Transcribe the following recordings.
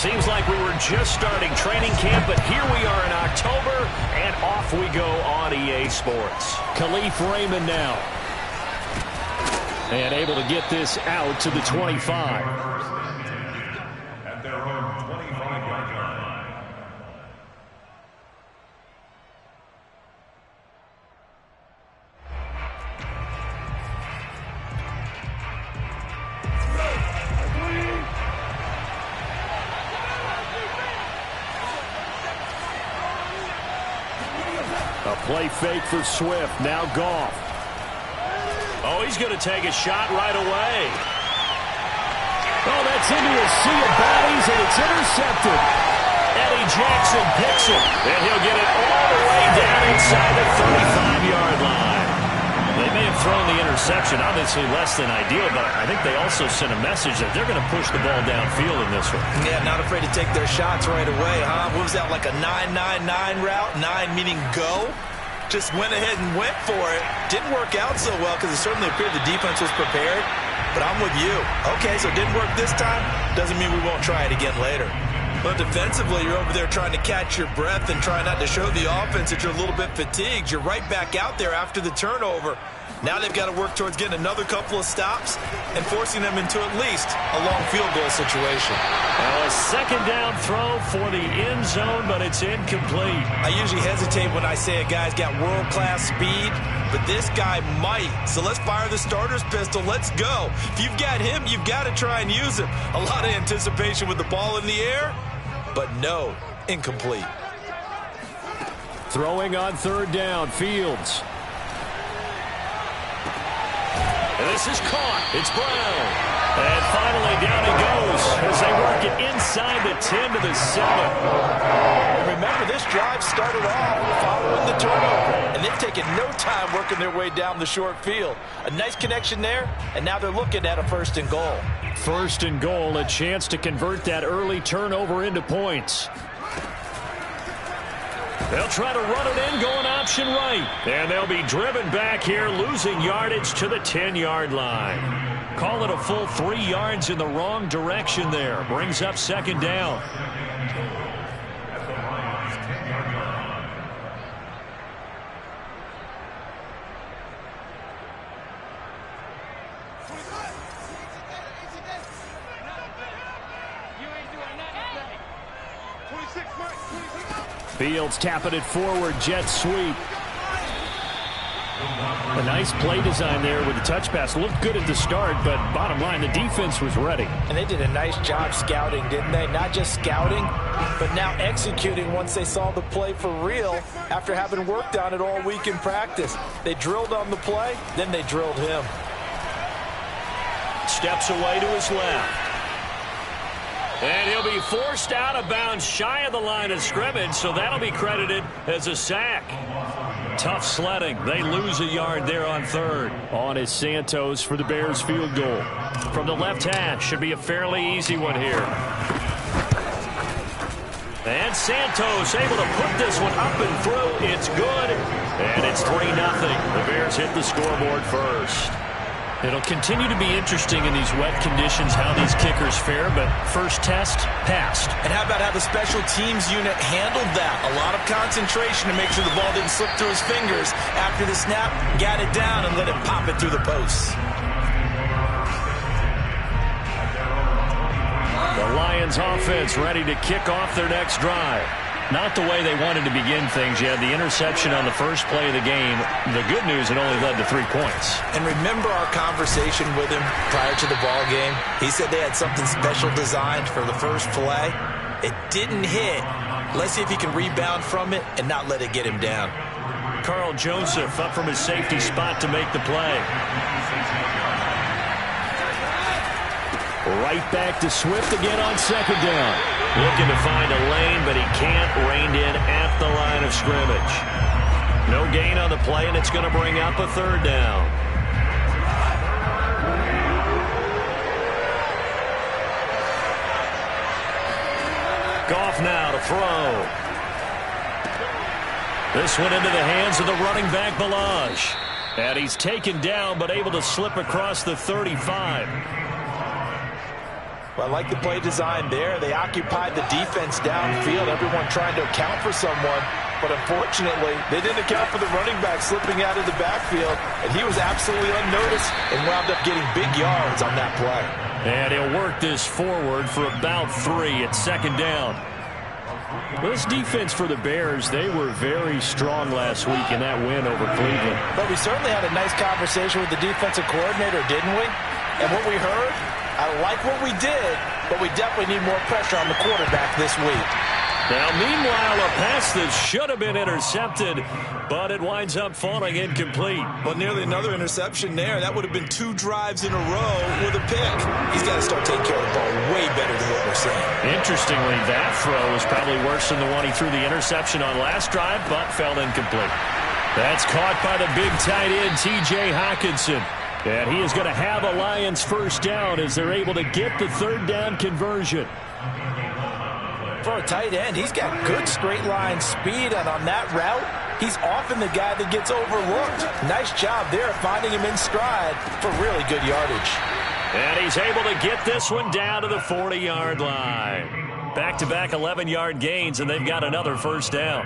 Seems like we were just starting training camp, but here we are in October, and off we go on EA Sports. Khalif Raymond now. And able to get this out to the 25. At their own 25-yard line. A play fake for Swift. Now Goff. Oh, he's going to take a shot right away. Oh, that's into a sea of bodies, and it's intercepted. Eddie Jackson picks it, and he'll get it all the way down inside the 35-yard line. They may have thrown the interception, obviously less than ideal, but I think they also sent a message that they're going to push the ball downfield in this one. Yeah, not afraid to take their shots right away, huh? What was that, like a 9-9-9 route? 9 meaning go? Just went ahead and went for it. Didn't work out so well because it certainly appeared the defense was prepared. But I'm with you. Okay, so it didn't work this time. Doesn't mean we won't try it again later. But defensively, you're over there trying to catch your breath and try not to show the offense that you're a little bit fatigued. You're right back out there after the turnover. Now they've got to work towards getting another couple of stops and forcing them into at least a long field goal situation. Well, a second down throw for the end zone, but it's incomplete. I usually hesitate when I say a guy's got world-class speed, but this guy might. So let's fire the starter's pistol. Let's go. If you've got him, you've got to try and use him. A lot of anticipation with the ball in the air, but no, incomplete. Throwing on third down, Fields. And this is caught. It's Brown. And finally down he goes as they work it inside the 10 to the 7. And remember, this drive started off following the turnover, and they've taken no time working their way down the short field. A nice connection there, and now they're looking at a 1st and goal. 1st and goal, a chance to convert that early turnover into points. They'll try to run it in, going option right. And they'll be driven back here, losing yardage to the 10-yard line. Call it a full 3 yards in the wrong direction there. Brings up 2nd down. Fields tapping it forward, jet sweep. A nice play design there with the touch pass. Looked good at the start, but bottom line, the defense was ready. And they did a nice job scouting, didn't they? Not just scouting, but now executing once they saw the play for real after having worked on it all week in practice. They drilled on the play, then they drilled him. Steps away to his left. And he'll be forced out of bounds shy of the line of scrimmage, so that'll be credited as a sack. Tough sledding. They lose a yard there on 3rd. On is Santos for the Bears field goal. From the left hash, should be a fairly easy one here. And Santos able to put this one up and through. It's good. And it's 3-0. The Bears hit the scoreboard first. It'll continue to be interesting in these wet conditions how these kickers fare, but first test, passed. And how about how the special teams unit handled that? A lot of concentration to make sure the ball didn't slip through his fingers. After the snap, got it down and let it pop it through the posts. The Lions offense ready to kick off their next drive. Not the way they wanted to begin things. You had the interception on the first play of the game. The good news, it only led to 3 points. And remember our conversation with him prior to the ball game? He said they had something special designed for the first play. It didn't hit. Let's see if he can rebound from it and not let it get him down. Carl Joseph up from his safety spot to make the play. Right back to Swift again on 2nd down. Looking to find a lane, but he can't. Reined in at the line of scrimmage. No gain on the play, and it's going to bring up a 3rd down. Goff now to throw. This one into the hands of the running back, Balaj. And he's taken down, but able to slip across the 35. Well, I like the play design there. They occupied the defense downfield, everyone trying to account for someone. But unfortunately, they didn't account for the running back slipping out of the backfield, and he was absolutely unnoticed and wound up getting big yards on that play. And he'll work this forward for about 3 at second down. Well, this defense for the Bears, they were very strong last week in that win over Cleveland. But we certainly had a nice conversation with the defensive coordinator, didn't we? And what we heard, I like what we did, but we definitely need more pressure on the quarterback this week. Now, meanwhile, a pass that should have been intercepted, but it winds up falling incomplete. But nearly another interception there. That would have been 2 drives in a row with a pick. He's got to start taking care of the ball way better than what we're seeing. Interestingly, that throw was probably worse than the one he threw the interception on last drive, but fell incomplete. That's caught by the big tight end, T.J. Hockenson. And he is going to have a Lions first down as they're able to get the third down conversion. For a tight end, he's got good straight line speed, and on that route, he's often the guy that gets overlooked. Nice job there finding him in stride for really good yardage. And he's able to get this one down to the 40-yard line. Back-to-back 11-yard gains, and they've got another first down.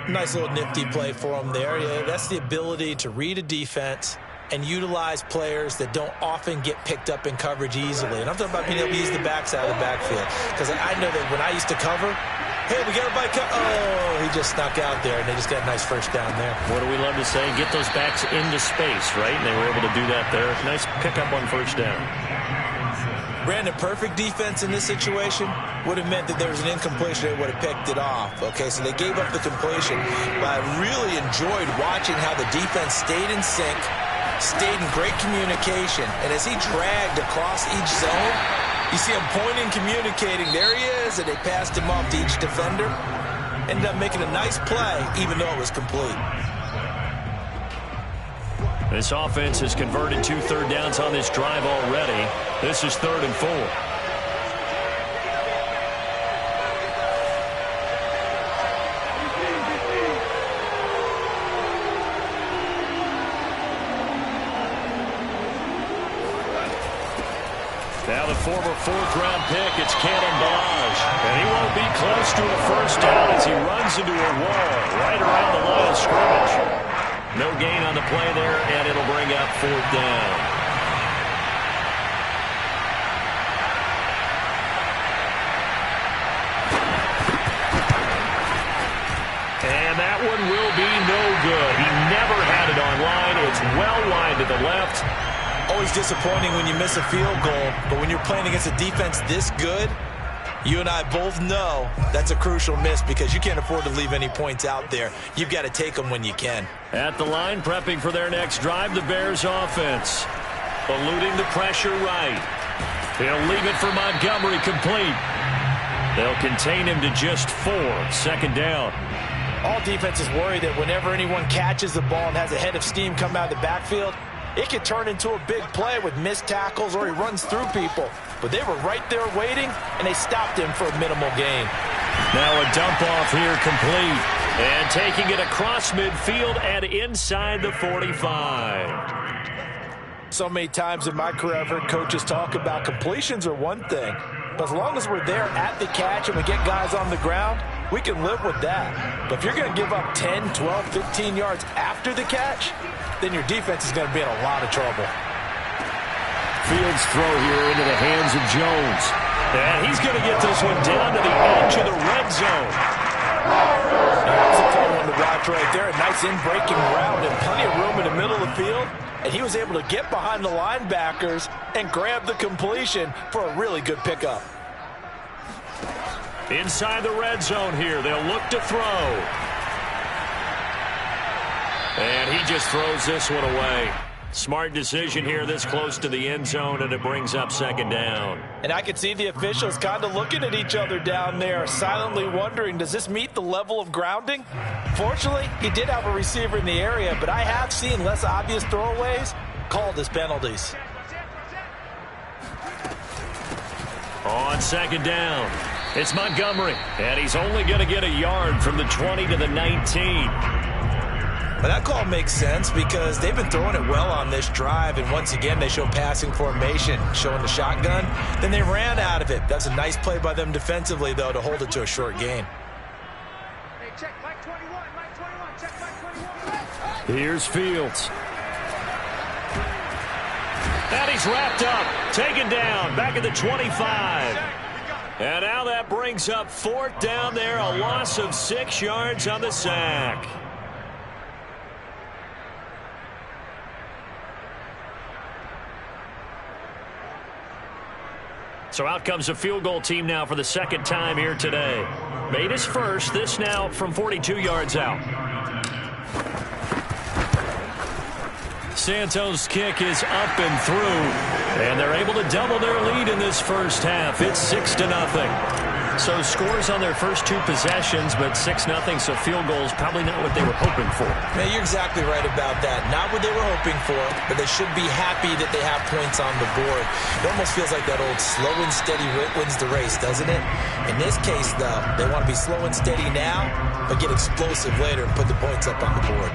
Nice little nifty play for him there. Yeah, that's the ability to read a defense and utilize players that don't often get picked up in coverage easily. And I'm talking about being able to use the backside of the backfield. Because I know that when I used to cover, hey, we got a bike. Oh, he just snuck out there, and they just got a nice first down there. What do we love to say? Get those backs into space, right? And they were able to do that there. Nice pickup on first down. Brandon, perfect defense in this situation would have meant that there was an incompletion. They would have picked it off. Okay, so they gave up the completion. But I really enjoyed watching how the defense stayed in sync, stayed in great communication, and as he dragged across each zone, you see him pointing, communicating. There he is, and they passed him off to each defender. Ended up making a nice play, even though it was complete. This offense has converted 2 third downs on this drive already. This is 3rd and 4. Now the former 4th-round pick, it's Cannon Balaj. And he won't be close to a first down as he runs into a wall right around the line of scrimmage. No gain on the play there, and it'll bring up 4th down. And that one will be no good. He never had it on line. It's well wide to the left. Always disappointing when you miss a field goal, but when you're playing against a defense this good, you and I both know that's a crucial miss because you can't afford to leave any points out there. You've got to take them when you can. At the line, prepping for their next drive, the Bears offense. Eluding the pressure right. He'll leave it for Montgomery complete. They'll contain him to just 4, 2nd down. All defenses worry that whenever anyone catches the ball and has a head of steam come out of the backfield, it could turn into a big play with missed tackles or he runs through people. But they were right there waiting, and they stopped him for a minimal gain. Now a dump off here complete. And taking it across midfield and inside the 45. So many times in my career I've heard coaches talk about completions are one thing. But as long as we're there at the catch and we get guys on the ground, we can live with that. But if you're going to give up 10, 12, 15 yards after the catch, then your defense is going to be in a lot of trouble. Fields throw here into the hands of Jones. And he's going to get this one down to the edge of the red zone. That's a tough one to watch right there. A nice in-breaking route and plenty of room in the middle of the field. And he was able to get behind the linebackers and grab the completion for a really good pickup. Inside the red zone here. They'll look to throw. And he just throws this one away. Smart decision here this close to the end zone, and it brings up 2nd down. And I could see the officials kind of looking at each other down there, silently wondering, does this meet the level of grounding? Fortunately, he did have a receiver in the area, but I have seen less obvious throwaways called as penalties. On 2nd down, it's Montgomery, and he's only going to get a yard from the 20 to the 19. But that call makes sense because they've been throwing it well on this drive, and once again they show passing formation, showing the shotgun. Then they ran out of it. That's a nice play by them defensively, though, to hold it to a short gain. Hey, check Mike 21, Mike 21, check Mike 21. Here's Fields. And he's wrapped up, taken down, back at the 25. And now that brings up 4th down there, a loss of 6 yards on the sack. So out comes a field goal team now for the 2nd time here today. Made his first, this now from 42 yards out. Santos' kick is up and through, and they're able to double their lead in this first half. It's 6-0. So scores on their first 2 possessions, but 6-0, so field goals probably not what they were hoping for. Man, you're exactly right about that. Not what they were hoping for, but they should be happy that they have points on the board. It almost feels like that old slow and steady wins the race, doesn't it? In this case, though, they want to be slow and steady now, but get explosive later and put the points up on the board.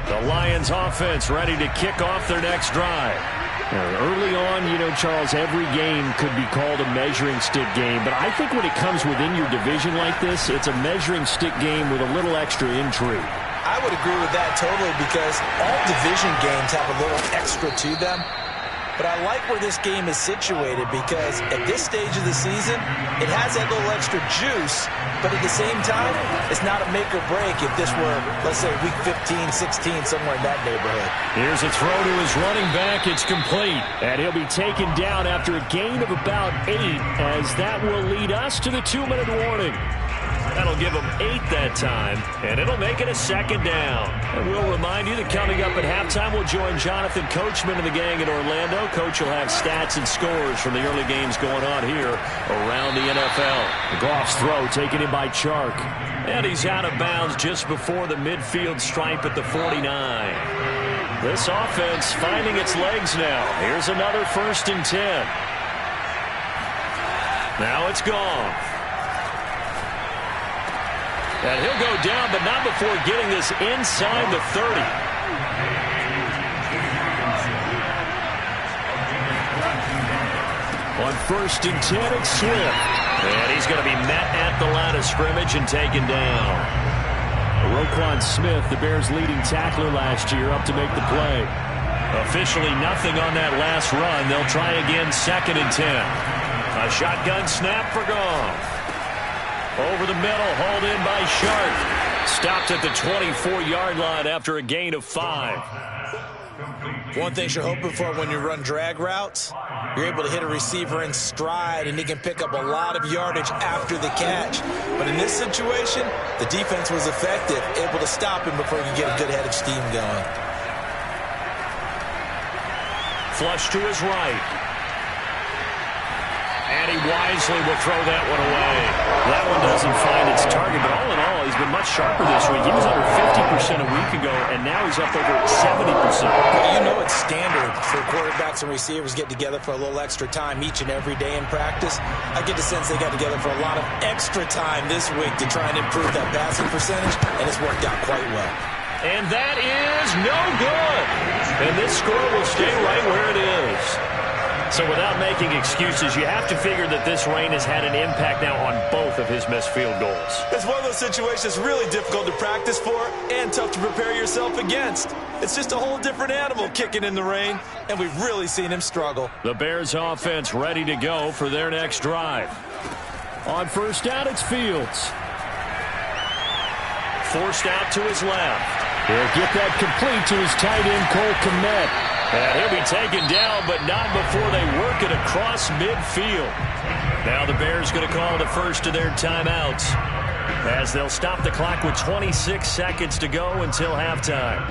The Lions offense ready to kick off their next drive. Early on, you know, Charles, every game could be called a measuring stick game, but I think when it comes within your division like this, it's a measuring stick game with a little extra intrigue. I would agree with that totally because all division games have a little extra to them. But I like where this game is situated because at this stage of the season, it has that little extra juice, but at the same time, it's not a make or break if this were, let's say, week 15, 16, somewhere in that neighborhood. Here's a throw to his running back. It's complete. And he'll be taken down after a gain of about 8, as that will lead us to the 2-minute warning. That'll give them 8 that time, and it'll make it a 2nd down. And we'll remind you that coming up at halftime, we'll join Jonathan Coachman and the gang in Orlando. Coach will have stats and scores from the early games going on here around the NFL. Goff's throw taken in by Chark. And he's out of bounds just before the midfield stripe at the 49. This offense finding its legs now. Here's another 1st and 10. Now it's gone. And he'll go down, but not before getting this inside the 30. On 1st and 10, it's Swift. And he's going to be met at the line of scrimmage and taken down. Roquan Smith, the Bears' leading tackler last year, up to make the play. Officially nothing on that last run. They'll try again, 2nd and 10. A shotgun snap for Goff. Over the middle, hauled in by Sharp. Stopped at the 24-yard line after a gain of 5. One thing you're hoping for when you run drag routes, you're able to hit a receiver in stride, and he can pick up a lot of yardage after the catch. But in this situation, the defense was effective, able to stop him before you get a good head of steam going. Flush to his right. And he wisely will throw that one away. That one doesn't find its target, but all in all, he's been much sharper this week. He was under 50% a week ago, and now he's up over 70%. Well, you know it's standard for quarterbacks and receivers get together for a little extra time each and every day in practice. I get the sense they got together for a lot of extra time this week to try and improve that passing percentage, and it's worked out quite well. And that is no good. And this score will stay right where it is. So without making excuses, you have to figure that this rain has had an impact now on both of his missed field goals. It's one of those situations really difficult to practice for and tough to prepare yourself against. It's just a whole different animal kicking in the rain, and we've really seen him struggle. The Bears offense ready to go for their next drive. On 1st down, it's Fields. Forced out to his left. He'll get that complete to his tight end, Cole Kmet. And he'll be taken down, but not before they work it across midfield. Now the Bears going to call the first of their timeouts as they'll stop the clock with 26 seconds to go until halftime.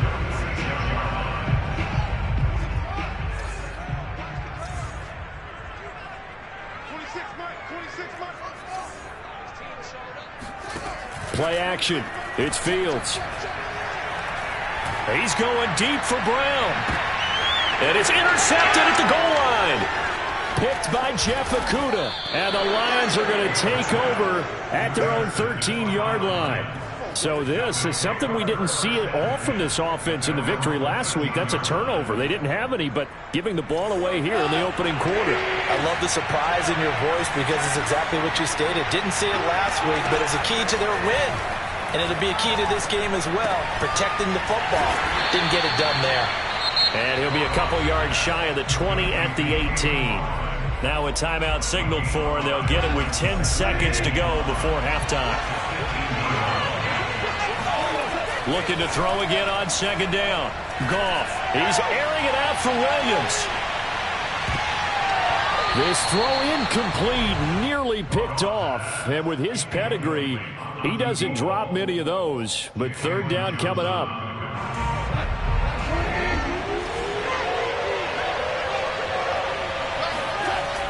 Play action. It's Fields. He's going deep for Brown. And it's intercepted at the goal line. Picked by Jeff Okudah. And the Lions are going to take over at their own 13-yard line. So this is something we didn't see at all from this offense in the victory last week. That's a turnover. They didn't have any, but giving the ball away here in the opening quarter. I love the surprise in your voice because it's exactly what you stated. Didn't see it last week, but it's a key to their win. And it'll be a key to this game as well, protecting the football. Didn't get it done there. And he'll be a couple yards shy of the 20 at the 18. Now a timeout signaled for, and they'll get it with 10 seconds to go before halftime. Looking to throw again on second down. Goff. He's airing it out for Williams. This throw incomplete, nearly picked off. And with his pedigree, he doesn't drop many of those. But third down coming up.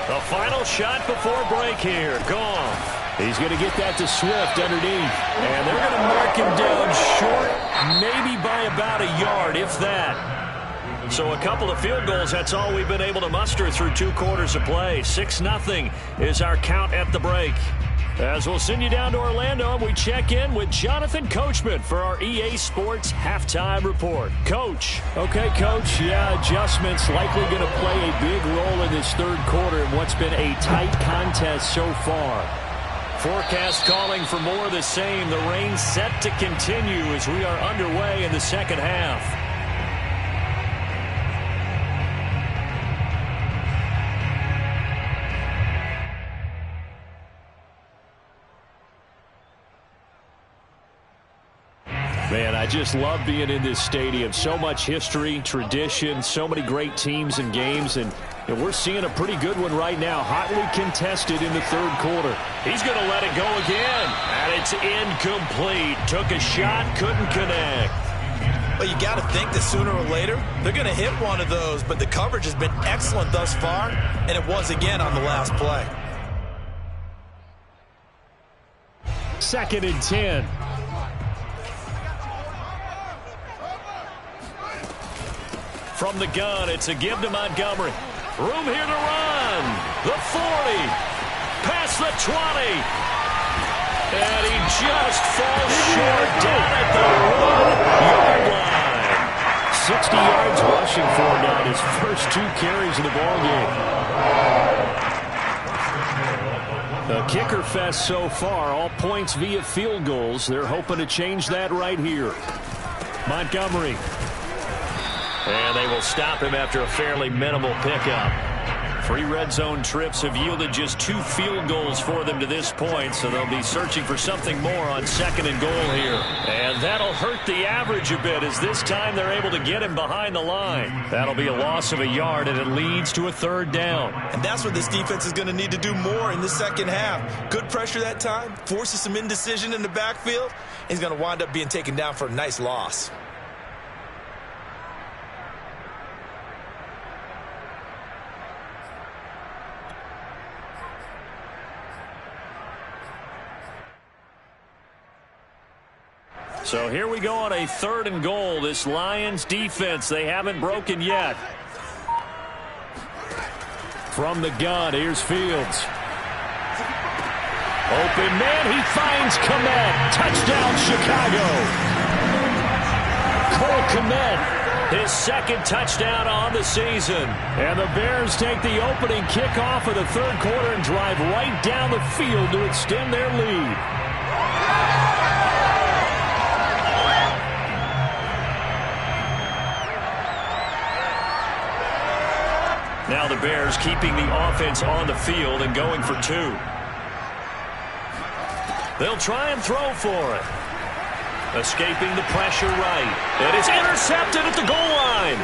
The final shot before break here. Goff. He's going to get that to Swift underneath. And they're going to mark him down short, maybe by about a yard, if that. So a couple of field goals, that's all we've been able to muster through 2 quarters of play. 6-0 is our count at the break. As we'll send you down to Orlando, we check in with Jonathan Coachman for our EA Sports Halftime Report. Coach. Okay, Coach, yeah, adjustments likely going to play a big role in this third quarter in what's been a tight contest so far. Forecast calling for more of the same. The rain set to continue as we are underway in the second half. Man, I just love being in this stadium. So much history, tradition, so many great teams and games, and we're seeing a pretty good one right now. Hotly contested in the third quarter. He's going to let it go again, and it's incomplete. Took a shot, couldn't connect. Well, you got to think that sooner or later, they're going to hit one of those, but the coverage has been excellent thus far, and it was again on the last play. 2nd and 10. From the gun, it's a give to Montgomery. Room here to run. The 40. Past the 20. And he just falls short down at the 1-yard line. 60 yards rushing for him now in his first 2 carries of the ballgame. The kicker fest so far, all points via field goals. They're hoping to change that right here. Montgomery. And they will stop him after a fairly minimal pickup. 3 red zone trips have yielded just 2 field goals for them to this point, so they'll be searching for something more on 2nd and goal here. And that'll hurt the average a bit, as this time they're able to get him behind the line. That'll be a loss of a yard, and it leads to a 3rd down. And that's what this defense is going to need to do more in the second half. Good pressure that time, forces some indecision in the backfield. He's going to wind up being taken down for a nice loss. So here we go on a 3rd and goal. This Lions defense, they haven't broken yet. From the gun, here's Fields. Open man, he finds Kmet. Touchdown, Chicago. Cole Kmet, his 2nd touchdown on the season. And the Bears take the opening kickoff of the 3rd quarter and drive right down the field to extend their lead. Now the Bears keeping the offense on the field and going for 2. They'll try and throw for it. Escaping the pressure right. And it's intercepted at the goal line.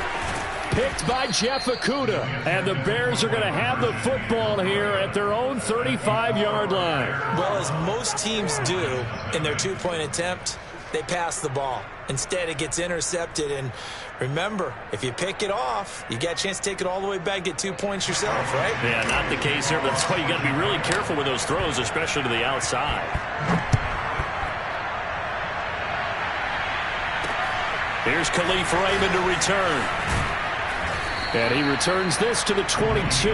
Picked by Jeff Okudah. And the Bears are going to have the football here at their own 35-yard line. Well, as most teams do in their 2-point attempt, they pass the ball. Instead, it gets intercepted. And remember, if you pick it off, you got a chance to take it all the way back, get 2 points yourself, right? Yeah, not the case here. But that's why you got to be really careful with those throws, especially to the outside. Here's Khalif Raymond to return. And he returns this to the 22.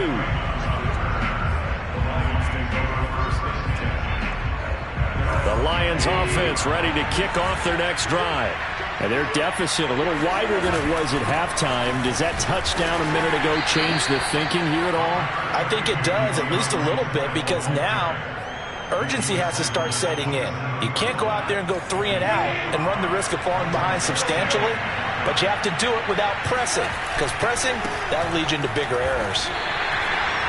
The The Lions offense ready to kick off their next drive. And their deficit a little wider than it was at halftime. Does that touchdown a minute ago change the thinking here at all? I think it does, at least a little bit, because now urgency has to start setting in. You can't go out there and go 3 and out and run the risk of falling behind substantially, but you have to do it without pressing, because pressing, that'll lead you into bigger errors.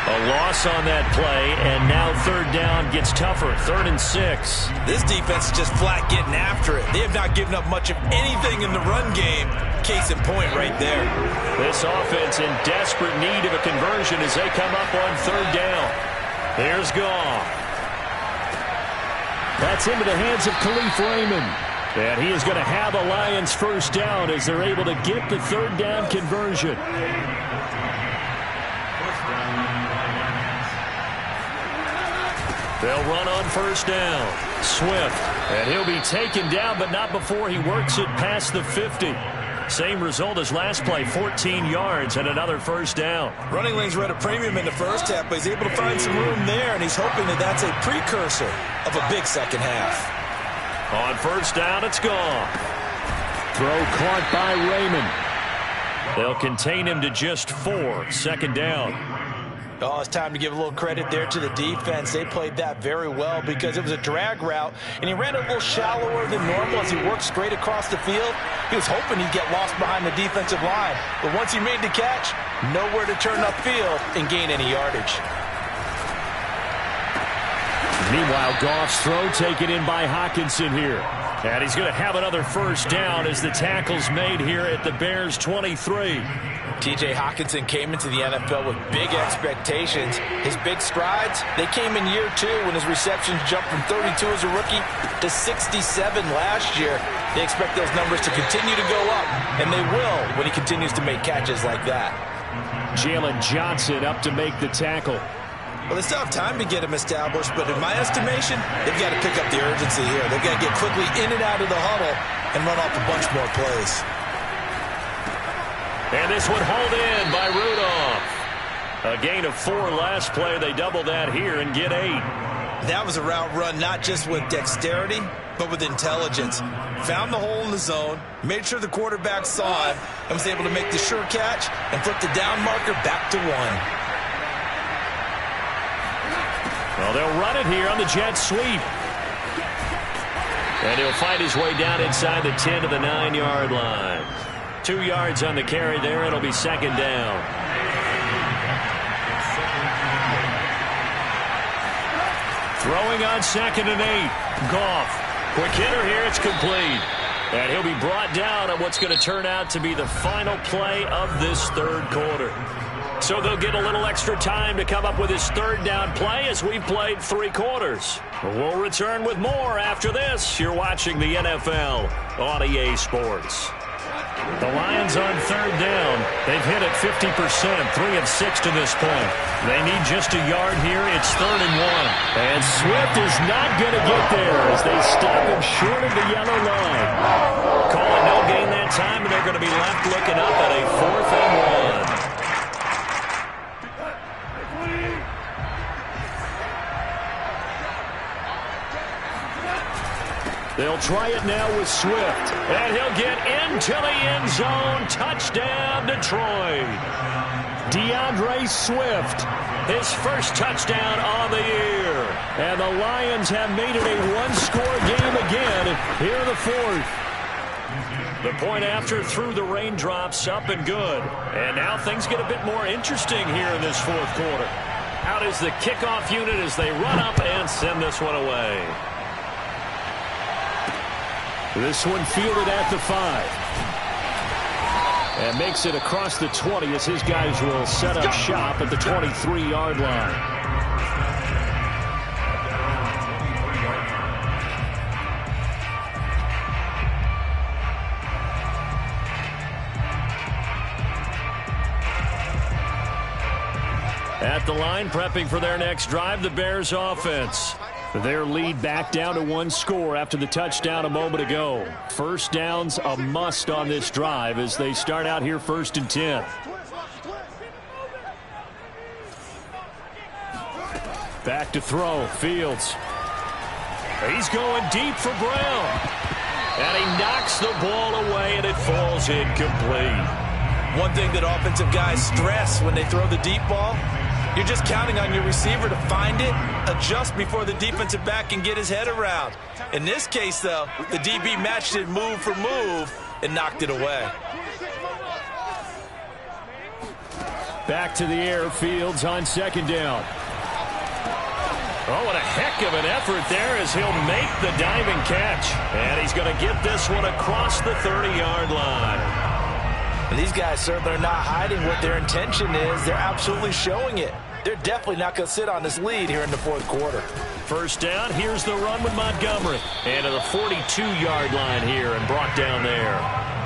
A loss on that play, and now third down gets tougher. 3rd and 6. This defense is just flat getting after it. They have not given up much of anything in the run game. Case in point right there. This offense in desperate need of a conversion as they come up on 3rd down. Here's Goff. That's into the hands of Khalif Raymond. And he is going to have a Lions first down as they're able to get the 3rd down conversion. They'll run on first down. Swift. And he'll be taken down, but not before he works it past the 50. Same result as last play, 14 yards and another first down. Running lanes were at a premium in the first half, but he's able to find some room there, and he's hoping that that's a precursor of a big second half. On first down, it's gone. Throw caught by Raymond. They'll contain him to just 4. 2nd down. Oh, it's time to give a little credit there to the defense. They played that very well because it was a drag route, and he ran a little shallower than normal as he worked straight across the field. He was hoping he'd get lost behind the defensive line, but once he made the catch, nowhere to turn upfield and gain any yardage. Meanwhile, Goff's throw taken in by Hockenson here. And he's going to have another first down as the tackle's made here at the Bears' 23. T.J. Hockenson came into the NFL with big expectations. His big strides, they came in year 2 when his receptions jumped from 32 as a rookie to 67 last year. They expect those numbers to continue to go up, and they will when he continues to make catches like that. Jalen Johnson up to make the tackle. Well, they still have time to get him established, but in my estimation, they've got to pick up the urgency here. They've got to get quickly in and out of the huddle and run off a bunch more plays. And this one hauled in by Rudolph. A gain of 4 last play. They double that here and get 8. That was a route run not just with dexterity, but with intelligence. Found the hole in the zone, made sure the quarterback saw him, and was able to make the sure catch and flip the down marker back to 1. Well, they'll run it here on the jet sweep. And he'll find his way down inside the 10 to the 9-yard line. 2 yards on the carry there. It'll be 2nd down. Throwing on 2nd and 8. Goff. Quick hitter here. It's complete. And he'll be brought down on what's going to turn out to be the final play of this 3rd quarter. So they'll get a little extra time to come up with his 3rd down play as we've played 3 quarters. We'll return with more after this. You're watching the NFL on EA Sports. The Lions on 3rd down. They've hit it 50%, 3 of 6 to this point. They need just a yard here. It's 3rd and 1. And Swift is not going to get there as they stop him short of the yellow line. Call it no gain that time, and they're going to be left looking up at a 4th and 1. They'll try it now with Swift. And he'll get into the end zone. Touchdown, Detroit. DeAndre Swift, his first touchdown on the year. And the Lions have made it a one-score game again. Here the 4th. The point after through the raindrops, up and good. And now things get a bit more interesting here in this 4th quarter. Out is the kickoff unit as they run up and send this one away. This one fielded at the 5. And makes it across the 20 as his guys will set up shop at the 23-yard line. At the line, prepping for their next drive, the Bears offense. Their lead back down to 1 score after the touchdown a moment ago. First down's a must on this drive as they start out here 1st and 10. Back to throw. Fields. He's going deep for Brown. And he knocks the ball away, and it falls incomplete. One thing that offensive guys stress when they throw the deep ball, you're just counting on your receiver to find it, adjust before the defensive back can get his head around. In this case, though, the DB matched it move for move and knocked it away. Back to the air, Fields on second down. Oh, what a heck of an effort there as he'll make the diving catch. And he's going to get this one across the 30-yard line. And these guys certainly are not hiding what their intention is. They're absolutely showing it. They're definitely not going to sit on this lead here in the fourth quarter. First down, here's the run with Montgomery. And to the 42-yard line here and brought down there.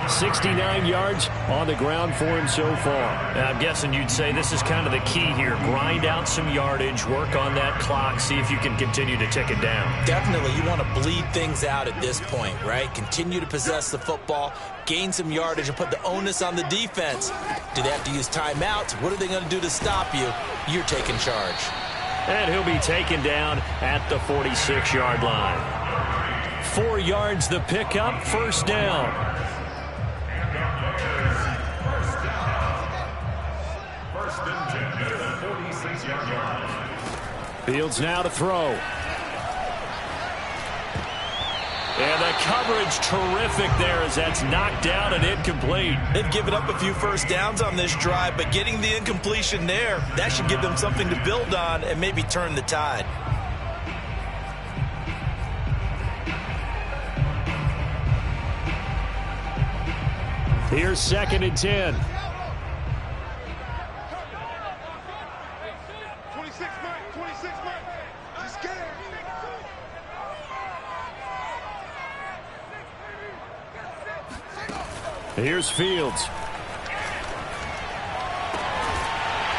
69 yards on the ground for him so far. I'm guessing you'd say this is kind of the key here. Grind out some yardage, work on that clock, see if you can continue to tick it down. Definitely, you want to bleed things out at this point, right? Continue to possess the football, gain some yardage, and put the onus on the defense. Do they have to use timeouts? What are they going to do to stop you? You're taking charge. And he'll be taken down at the 46-yard line. 4 yards the pickup, first down. Fields now to throw. And the coverage terrific there as that's knocked down and incomplete. They've given up a few first downs on this drive, but getting the incompletion there, that should give them something to build on and maybe turn the tide. Here's second and 10. 26 Mike. Just get it. Here's Fields.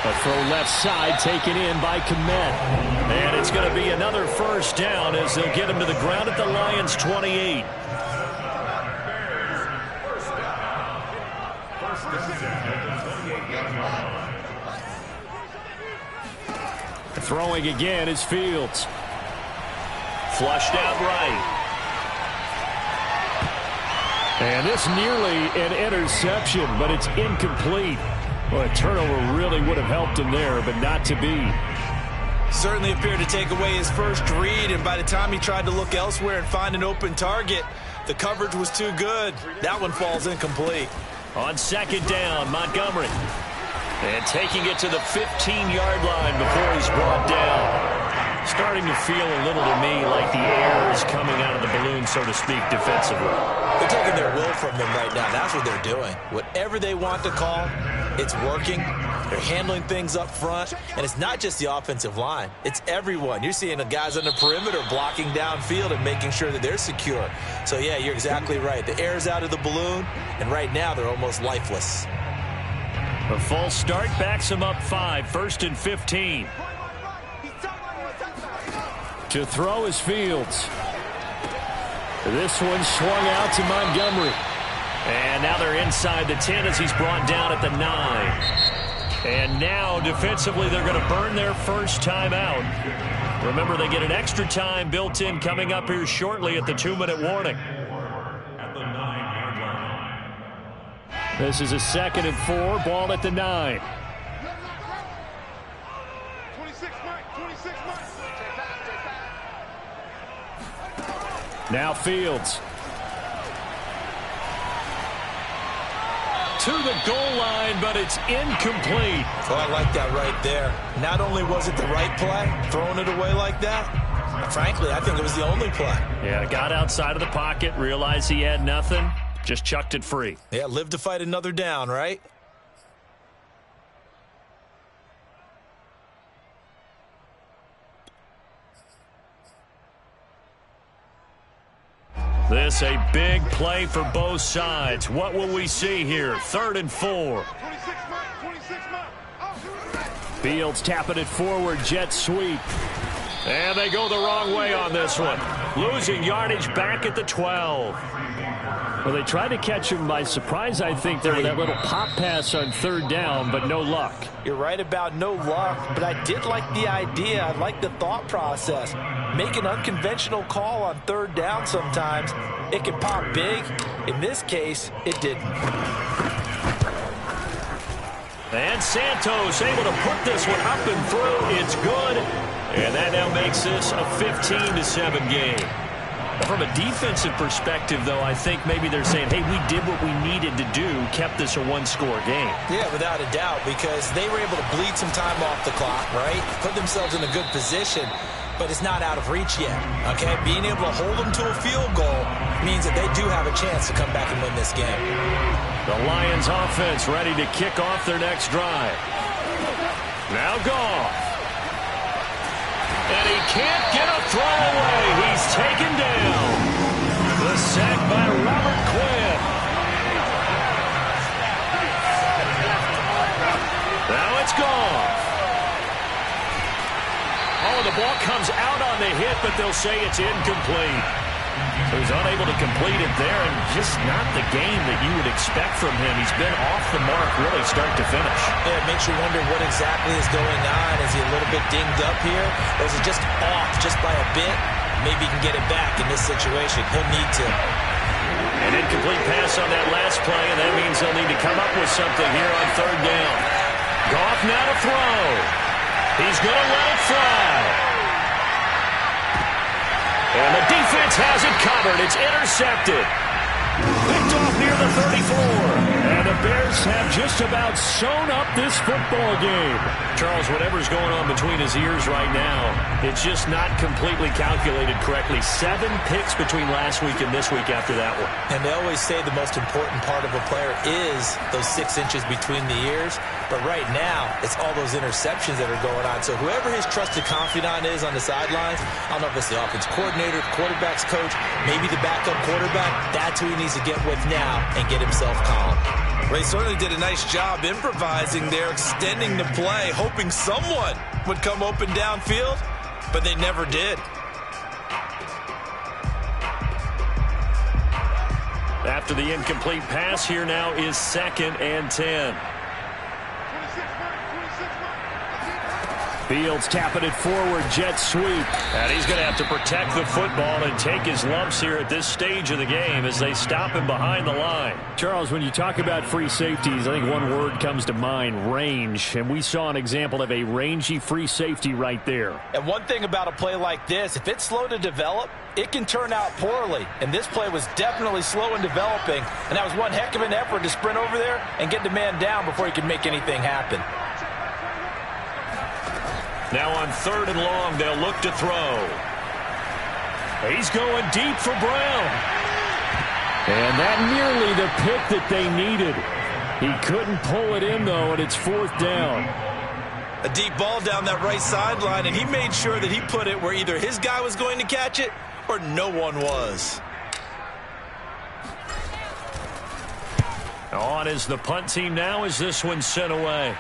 A throw left side taken in by Kmet. And it's going to be another first down as they'll get him to the ground at the Lions' 28. Throwing again is Fields. Flushed out right. And this nearly an interception, but it's incomplete. Well, a turnover really would have helped him there, but not to be. Certainly appeared to take away his first read, and by the time he tried to look elsewhere and find an open target, the coverage was too good. That one falls incomplete. On second down, Montgomery. And taking it to the 15-yard line before he's brought down. Starting to feel a little to me like the air is coming out of the balloon, so to speak, defensively. They're taking their will from them right now. That's what they're doing. Whatever they want to call, it's working. They're handling things up front. And it's not just the offensive line. It's everyone. You're seeing the guys on the perimeter blocking downfield and making sure that they're secure. So, yeah, you're exactly right. The air's out of the balloon, and right now they're almost lifeless. A false start backs him up 5, first and 15. To throw is Fields. This one swung out to Montgomery. And now they're inside the 10 as he's brought down at the 9. And now defensively they're going to burn their first time out. Remember, they get an extra time built in coming up here shortly at the 2-minute warning. This is a 2nd and 4, ball at the 9. 26 Mike. Now Fields. To the goal line, but it's incomplete. Oh, I like that right there. Not only was it the right play, throwing it away like that, frankly, I think it was the only play. Yeah, got outside of the pocket, realized he had nothing, just chucked it free. Yeah, live to fight another down, right? This a big play for both sides. What will we see here? 3rd and 4. 26 Mike. Fields tapping it forward, jet sweep. And they go the wrong way on this one. Losing yardage back at the 12. Well, they tried to catch him by surprise, I think, there with that little pop pass on third down, but no luck. You're right about no luck, but I did like the idea. I like the thought process. Make an unconventional call on third down sometimes. It can pop big. In this case, it didn't. And Santos able to put this one up and through. It's good. And that now makes this a 15-7 game. From a defensive perspective, though, I think maybe they're saying, hey, we did what we needed to do, kept this a one-score game. Yeah, without a doubt, because they were able to bleed some time off the clock, right? Put themselves in a good position, but it's not out of reach yet, okay? Being able to hold them to a field goal means that they do have a chance to come back and win this game. The Lions offense ready to kick off their next drive. Now Goff. And he can't get a throw away. He's taken down. The sack by Robert Quinn. Now it's Goff. Oh, the ball comes out on the hit, but they'll say it's incomplete. So he's unable to complete it there, and just not the game that you would expect from him. He's been off the mark really start to finish. Yeah, it makes you wonder what exactly is going on. Is he a little bit dinged up here, or is it just off just by a bit? Maybe he can get it back in this situation. He'll need to. An incomplete pass on that last play, and that means they'll need to come up with something here on third down. Goff now to throw. He's going to let it fly. And the defense has it covered. It's intercepted. Picked off near the 34. And the Bears have just about sewn up this football game. Charles, whatever's going on between his ears right now, it's just not completely calculated correctly. 7 picks between last week and this week after that one. And they always say the most important part of a player is those 6 inches between the ears. But right now, it's all those interceptions that are going on. So whoever his trusted confidant is on the sidelines, I don't know if it's the offense coordinator, the quarterback's coach, maybe the backup quarterback, that's who he needs to get with now and get himself calm. Ray certainly did a nice job improvising there, extending the play, hoping someone would come open downfield, but they never did. After the incomplete pass, here now is 2nd and 10. Fields tapping it forward, jet sweep. And he's going to have to protect the football and take his lumps here at this stage of the game as they stop him behind the line. Charles, when you talk about free safeties, I think one word comes to mind, range. And we saw an example of a rangy free safety right there. And one thing about a play like this, if it's slow to develop, it can turn out poorly. And this play was definitely slow in developing. And that was one heck of an effort to sprint over there and get the man down before he could make anything happen. Now on 3rd and long, they'll look to throw. He's going deep for Brown. And that nearly the pick that they needed. He couldn't pull it in, though, and it's 4th down. A deep ball down that right sideline, and he made sure that he put it where either his guy was going to catch it or no one was. On is the punt team now as this one's sent away.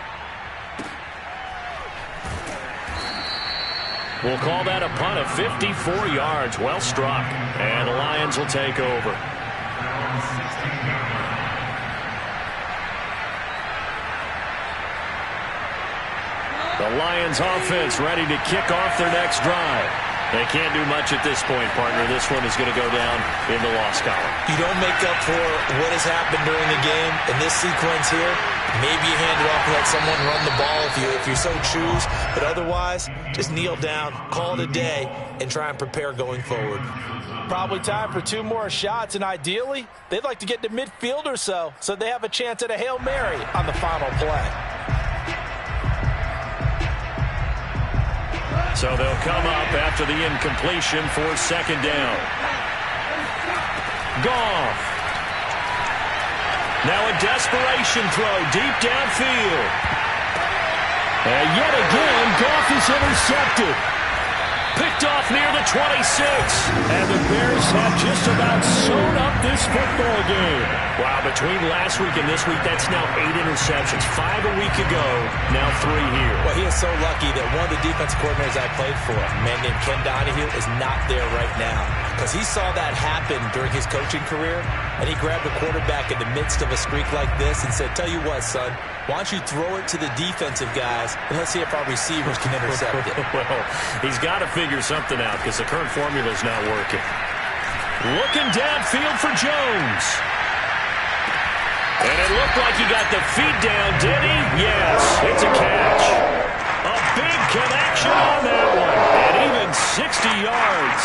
We'll call that a punt of 54 yards. Well struck. And the Lions will take over. The Lions offense ready to kick off their next drive. They can't do much at this point, partner. This one is going to go down in the loss column. You don't make up for what has happened during the game in this sequence here. Maybe you hand it off and let someone run the ball if you so choose. But otherwise, just kneel down, call it a day, and try and prepare going forward. Probably time for 2 more shots, and ideally, they'd like to get to midfield or so they have a chance at a Hail Mary on the final play. So they'll come up after the incompletion for 2nd down. Goff. Now a desperation throw deep downfield. And yet again, Goff is intercepted. Picked off near the 26. And the Bears have just about sewn up this football game. Wow, between last week and this week, that's now 8 interceptions. 5 a week ago, now 3 here. Well, he is so lucky that one of the defense coordinators I played for, a man named Ken Donahue, is not there right now. Because he saw that happen during his coaching career. and he grabbed the quarterback in the midst of a streak like this and said, tell you what, son, why don't you throw it to the defensive guys, and let's see if our receivers can intercept it. Well, he's got to figure something out because the current formula is not working. Looking downfield for Jones. And it looked like he got the feet down, did he? Yes, it's a catch. A big connection on that one, and even 60 yards.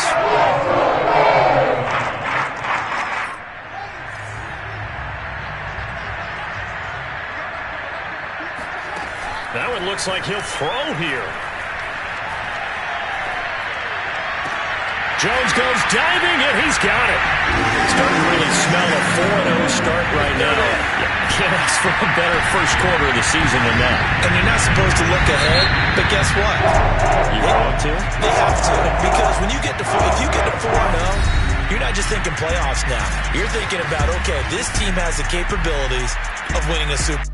That one looks like he'll throw here. Jones goes diving, and he's got it. Starting to really smell a 4-0 start right now. Can't ask for a better first quarter of the season than that. And you're not supposed to look ahead, but guess what? You want to? They have to, because when you get to if you get to 4-0, you're not just thinking playoffs now. You're thinking about, okay, this team has the capabilities of winning a Super Bowl.